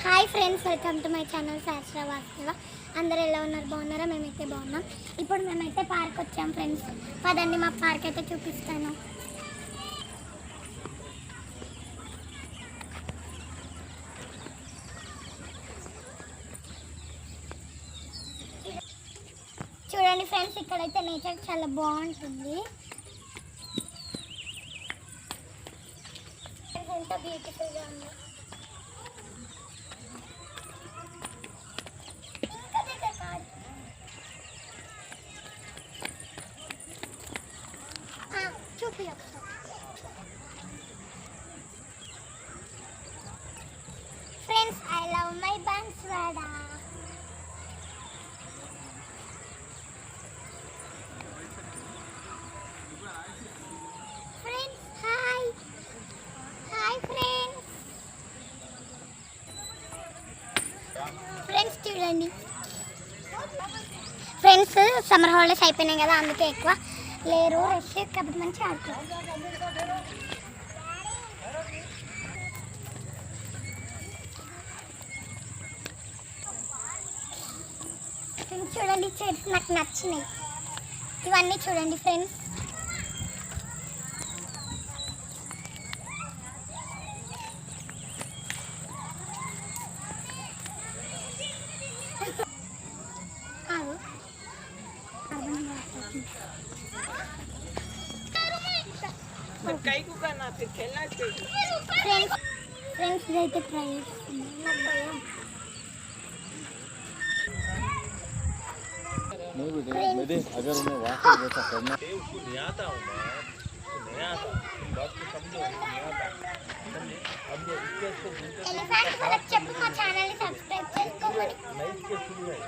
Hi friends, welcome to my channel శాస్త్ర వాస్తవ. అందరూ ఎలా ఉన్నారు? బాగున్నారా? మేమైతే బాగున్నాం. ఇప్పుడు మేమైతే పార్క్ వచ్చాం ఫ్రెండ్స్. పదండి మా పార్క్ అయితే చూపిస్తాను. చూడండి ఫ్రెండ్స్, ఇక్కడైతే నేచర్ చాలా బాగుంటుంది. ఎంత బ్యూటిఫుల్గా ఉంది. చూపి friends, I love my Banswada. Friends hi hi friends. Friends చూడండి ఫ్రెండ్స్, సమ్మర్ హాలిడేస్ అయిపోయినాయి కదా, అందుకే ఎక్కువ లేరు, రష్ కాబట్టి మంచిగా ఆడుకోవాలి. చూడండి చైర్స్ నాకు నచ్చినాయి. ఇవన్నీ చూడండి ఫ్రెండ్స్. फ्रेंड्स इधर ट्राई नहीं बेटे, अगर उन्हें वाकई वैसा करना उसको नहीं आता हूँ मैं, नहीं आता बात को समझो, नहीं आता समझे। अब ये इसके एलिफेंट वाला చెప్పు మా ఛానల్ ని సబ్స్క్రైబ్ చేసుకోండి. नई के शुरू है।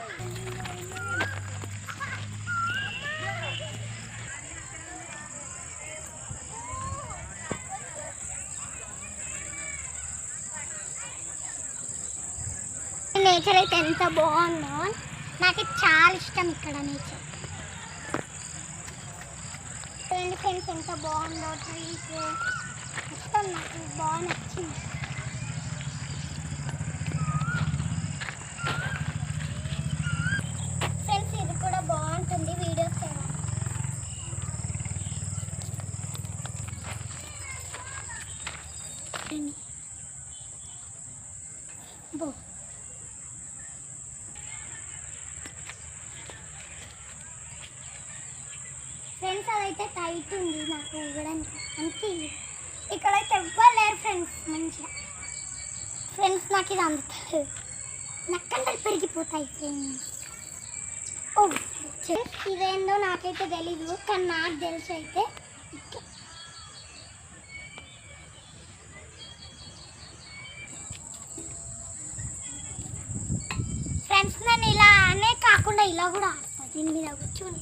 నేచర్ అయితే ఎంత బాగుందో, నాకు చాలా ఇష్టం ఇక్కడ నేచర్. చూడండి ఫ్రెండ్స్ ఎంత బాగుందో, ట్రీస్ ఇష్టం, నాకు బాగా నచ్చింది. ఫ్రెండ్స్ ఇది కూడా బాగుంటుంది వీడియోస్ చేయడానికి. బో ఫ్రెండ్స్ అదైతే టైట్ ఉంది నాకు ఇవ్వడానికి, అందుకే ఇక్కడైతే ఎవ్వరు లేరు ఫ్రెండ్స్. మంచిగా ఫ్రెండ్స్ నాకు ఇది అందుతుంది, నక్కంటలు పెరిగిపోతాయి ఫ్రెండ్స్. ఓ ఇదేందో నాకైతే తెలీదు, కానీ నాకు తెలిసి అయితే ఫ్రెండ్స్ నేను ఇలానే కాకుండా ఇలా కూడా ఆడతాను, దీని మీద కూర్చొని.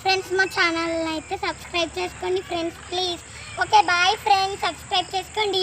ఫ్రెండ్స్ మా ఛానల్ అయితే సబ్స్క్రైబ్ చేసుకోండి friends, please. Okay bye friends, subscribe చేసుకోండి.